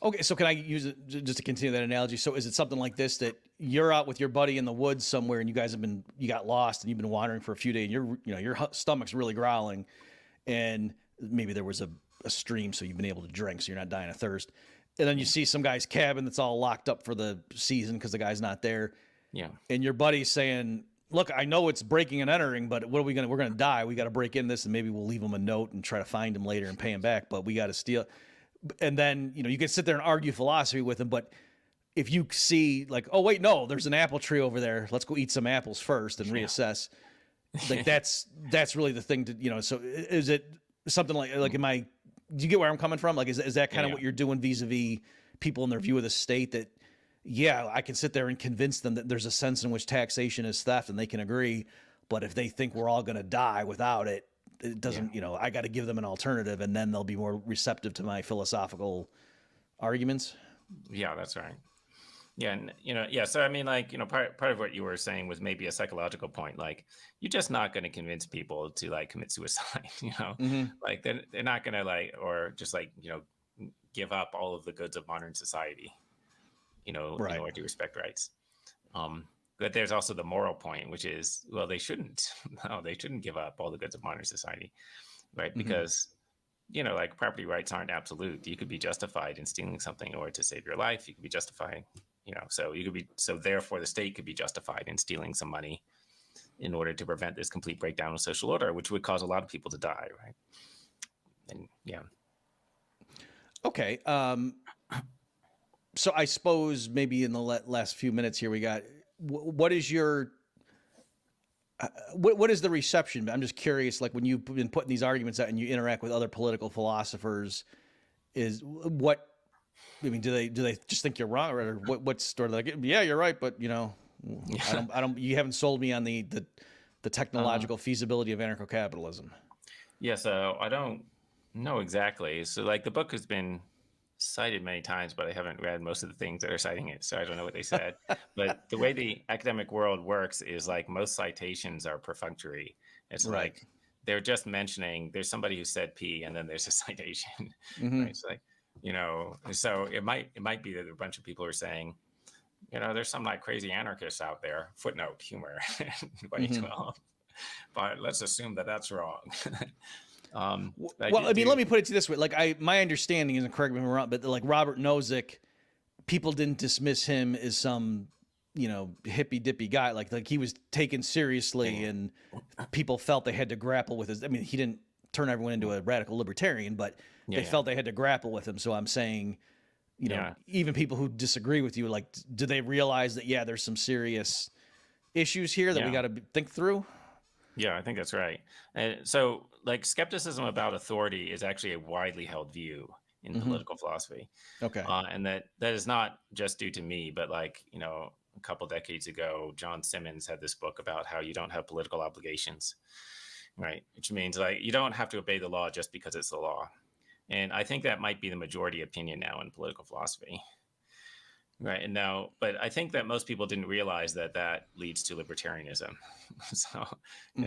Okay, so can I use it just to continue that analogy? So is it something like this, that you're out with your buddy in the woods somewhere and you got lost and you've been wandering for a few days and your stomach's really growling, and maybe there was a stream so you've been able to drink so you're not dying of thirst. And then you see some guy's cabin that's all locked up for the season because the guy's not there. Yeah. And your buddy's saying, look, I know it's breaking and entering, but we're going to die. We got to break in this, and maybe we'll leave him a note and try to find him later and pay him back, but we got to steal. And then, you can sit there and argue philosophy with him, but if you see like, oh wait, no, there's an apple tree over there, let's go eat some apples first and reassess. Like that's really the thing to, so is it something like, do you get where I'm coming from? Like, is that kind of what you're doing vis-a-vis people in their view of the state, that, I can sit there and convince them that there's a sense in which taxation is theft and they can agree. But if they think we're all going to die without it, it doesn't, I got to give them an alternative, and then they'll be more receptive to my philosophical arguments. Yeah, that's right. Yeah. And, so, I mean, like, part of what you were saying was maybe a psychological point. Like, you're just not going to convince people to like commit suicide, like they're not going to like, or just like, give up all of the goods of modern society, Right. in order to respect rights. But there's also the moral point, which is, well, they shouldn't. No, they shouldn't give up all the goods of modern society, right? Because, like property rights aren't absolute. You could be justified in stealing something in order to save your life. You could be justified, so therefore the state could be justified in stealing some money in order to prevent this complete breakdown of social order, which would cause a lot of people to die, right? And yeah. Okay. So I suppose maybe in the last few minutes here we got, what is your, what is the reception? I'm just curious, like when you've been putting these arguments out and you interact with other political philosophers, do they just think you're wrong, or what's sort of like, yeah, you're right, but I don't, you haven't sold me on the technological feasibility of anarcho-capitalism. Yeah. So I don't know exactly. So like the book has been cited many times, but I haven't read most of the things that are citing it, so I don't know what they said. But the way the academic world works is like most citations are perfunctory. It's Right. like they're just mentioning there's somebody who said P, and then there's a citation. Right? It's like, so it might be that a bunch of people are saying, there's some like crazy anarchists out there. Footnote, Huemer, 2012. But let's assume that that's wrong. Well, I mean, let me put it to you this way. Like my understanding isn't, correct me if I'm wrong, but like Robert Nozick, people didn't dismiss him as some, hippy dippy guy. Like he was taken seriously, and people felt they had to grapple with his. I mean, he didn't turn everyone into a radical libertarian, but they felt they had to grapple with him. So I'm saying, even people who disagree with you, like, do they realize that, there's some serious issues here that we got to think through? Yeah, I think that's right. And so, like, skepticism about authority is actually a widely held view in political philosophy. Okay. And that is not just due to me, but like, a couple decades ago, John Simmons had this book about how you don't have political obligations, right? Which means like you don't have to obey the law just because it's the law. And I think that might be the majority opinion now in political philosophy. Right. And now, but I think that most people didn't realize that leads to libertarianism. So,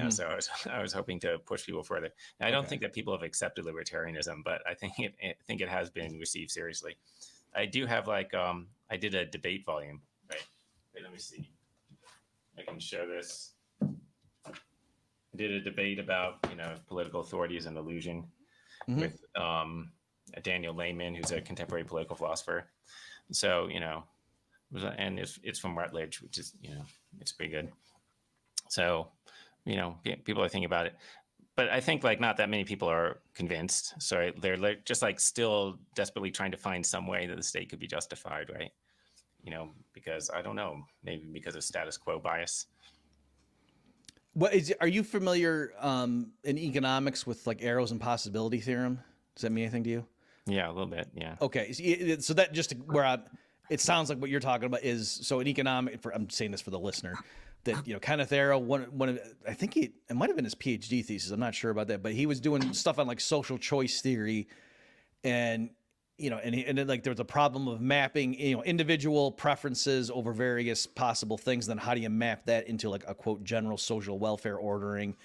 so I was hoping to push people further. And I don't think that people have accepted libertarianism, but I think it has been received seriously. I do have like, I did a debate volume, right? Wait, let me see. I can show this. did a debate about, political authority is an illusion Hmm. with Daniel Layman, who's a contemporary political philosopher. So, and it's from Rutledge, which is, it's pretty good. So, people are thinking about it, but I think like not that many people are convinced. So they're like, just like still desperately trying to find some way that the state could be justified, right? Because I don't know, maybe because of status quo bias. Are you familiar in economics with like arrows and possibility theorem? Does that mean anything to you? Yeah, a little bit. Yeah. Okay, so that just it sounds like what you're talking about is so in economic. I'm saying this for the listener, that Kenneth Arrow, one of I think it might have been his PhD thesis. I'm not sure about that, but he was doing stuff on like social choice theory, and and then like there was a problem of mapping individual preferences over various possible things. Then how do you map that into like a quote general social welfare ordering?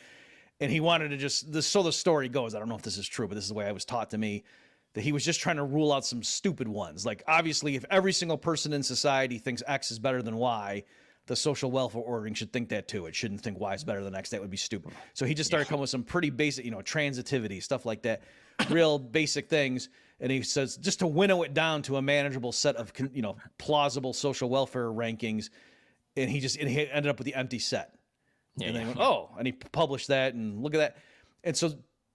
And he wanted to so the story goes. I don't know if this is true, but this is the way I was taught to me, that he was just trying to rule out some stupid ones. Like, obviously, if every single person in society thinks X is better than Y, the social welfare ordering should think that too. It shouldn't think Y is better than X. That would be stupid. So he just started coming with some pretty basic, transitivity, stuff like that, real basic things. And he says, just to winnow it down to a manageable set of, plausible social welfare rankings. And he ended up with the empty set. Yeah. And then he went, yeah. oh, and he published that, and look at that. And so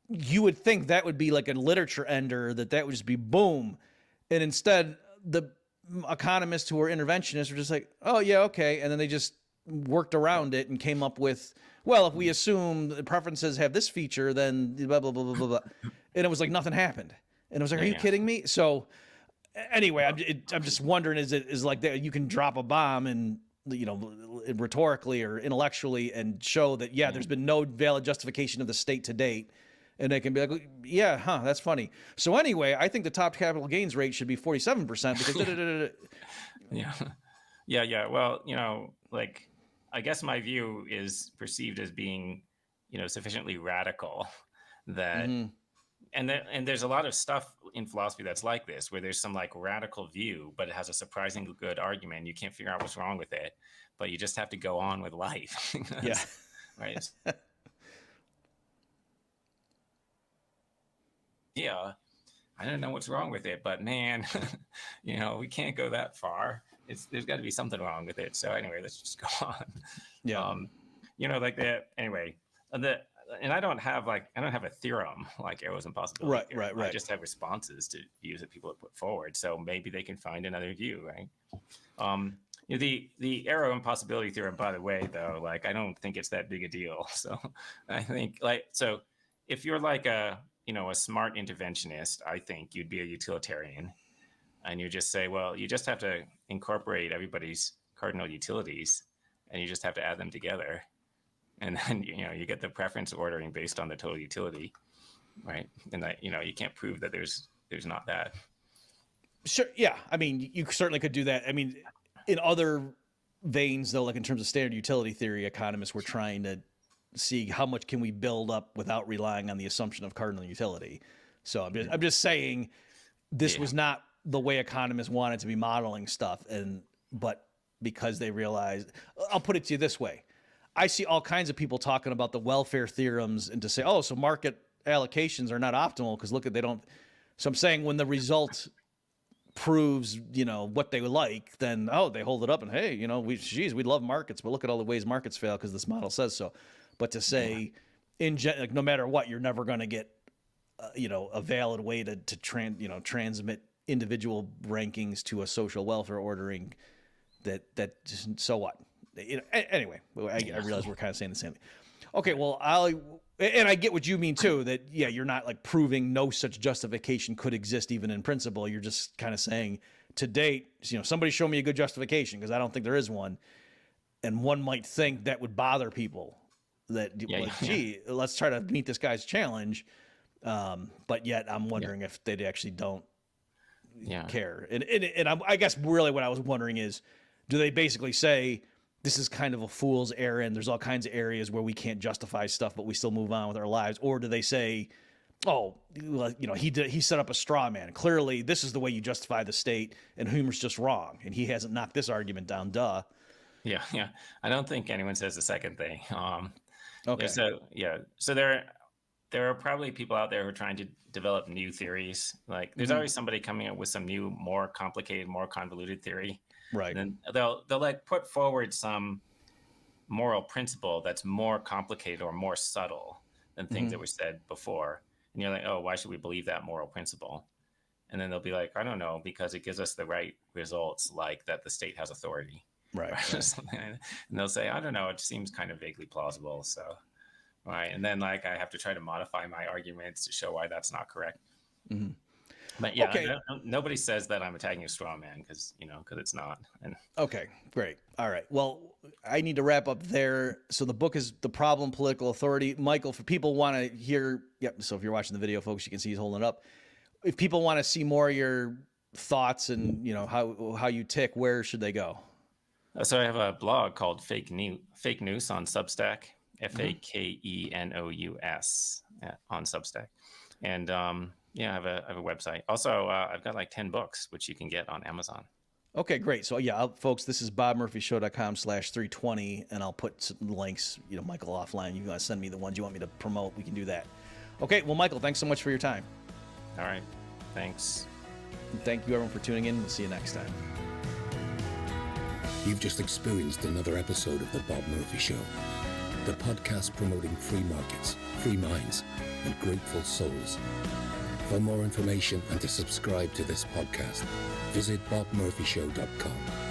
you would think that would be like a literature ender, that would just be boom. And instead, the economists who were interventionists were just like, oh, yeah, okay. And then they just worked around it and came up with, well, if we assume the preferences have this feature, then blah, blah, blah, blah, blah, blah. And it was like nothing happened. And I was like, are you kidding me? So anyway, I'm just wondering, is like that you can drop a bomb and, rhetorically or intellectually and show that, yeah, there's been no valid justification of the state to date. And they can be like, yeah, that's funny. So anyway, I think the top capital gains rate should be 47% because Yeah. Yeah. Well, like, I guess my view is perceived as being, sufficiently radical that, and there's a lot of stuff in philosophy that's like this, where there's some like radical view, but it has a surprisingly good argument. You can't figure out what's wrong with it, but you just have to go on with life. yeah. Right. Yeah. I don't know what's wrong with it, but man, we can't go that far. There's got to be something wrong with it. So anyway, let's just go on. Yeah. Like that. Anyway, and I don't have a theorem like arrows and possibility. Right. I just have responses to views that people have put forward. So maybe they can find another view, right? The arrow and possibility theorem, by the way, though, like I don't think it's that big a deal. So I think if you're like a smart interventionist, I think you'd be a utilitarian, and you just say, well, you just have to incorporate everybody's cardinal utilities, and you just have to add them together. And then, you get the preference ordering based on the total utility, right? And that, you can't prove that there's not that. Sure. Yeah. I mean, you certainly could do that. I mean, in other veins, though, like in terms of standard utility theory, economists were trying to see how much can we build up without relying on the assumption of cardinal utility. So I'm just saying this was not the way economists wanted to be modeling stuff. But because they realized, I'll put it to you this way. I see all kinds of people talking about the welfare theorems and to say, oh, so market allocations are not optimal because look at, they don't. So I'm saying when the result proves, what they like, then, oh, they hold it up and, hey, we love markets, but look at all the ways markets fail because this model says so. But to say like, no matter what, you're never going to get, a valid way to transmit individual rankings to a social welfare ordering that just, so what? Anyway, I realize we're kind of saying the same thing. Okay, well, I get what you mean too, that, yeah, you're not like proving no such justification could exist even in principle. You're just kind of saying to date, somebody show me a good justification because I don't think there is one. And one might think that would bother people that gee, let's try to meet this guy's challenge. But yet I'm wondering if they actually don't care. And I guess really what I was wondering is, do they basically say, this is kind of a fool's errand, there's all kinds of areas where we can't justify stuff, but we still move on with our lives? Or do they say, oh, well, he set up a straw man. Clearly, this is the way you justify the state, and Huemer's just wrong, and he hasn't knocked this argument down, duh. Yeah. I don't think anyone says the second thing. Okay. So there are probably people out there who are trying to develop new theories. Like there's Mhm. always somebody coming up with some new, more complicated, more convoluted theory. Right. And then they'll like put forward some moral principle that's more complicated or more subtle than things that Mhm. were said before. And you're like, oh, why should we believe that moral principle? And then they'll be like, I don't know, because it gives us the right results, like that the state has authority, Right. or Right. something. And they'll say, I don't know, it seems kind of vaguely plausible. So, right. And then like I have to try to modify my arguments to show why that's not correct. Mhm. But yeah, Okay. nobody says that I'm attacking a straw man because it's not. And Okay, great. All right. Well, I need to wrap up there. So the book is The Problem Political Authority. Michael, for people want to hear, yep, so if you're watching the video, folks, you can see he's holding it up. If people want to see more of your thoughts and, how you tick, where should they go? so I have a blog called Fake News on Substack, FAKENOUS on Substack, and yeah, I have a website. Also, I've got like 10 books which you can get on Amazon. Okay, great. So yeah, folks, this is bobmurphyshow.com/320, and I'll put some links, Michael, offline. You want to send me the ones you want me to promote, we can do that. Okay, well, Michael, thanks so much for your time. All right, thanks. And thank you, everyone, for tuning in. We'll see you next time. You've just experienced another episode of The Bob Murphy Show, the podcast promoting free markets, free minds, and grateful souls. For more information and to subscribe to this podcast, visit bobmurphyshow.com.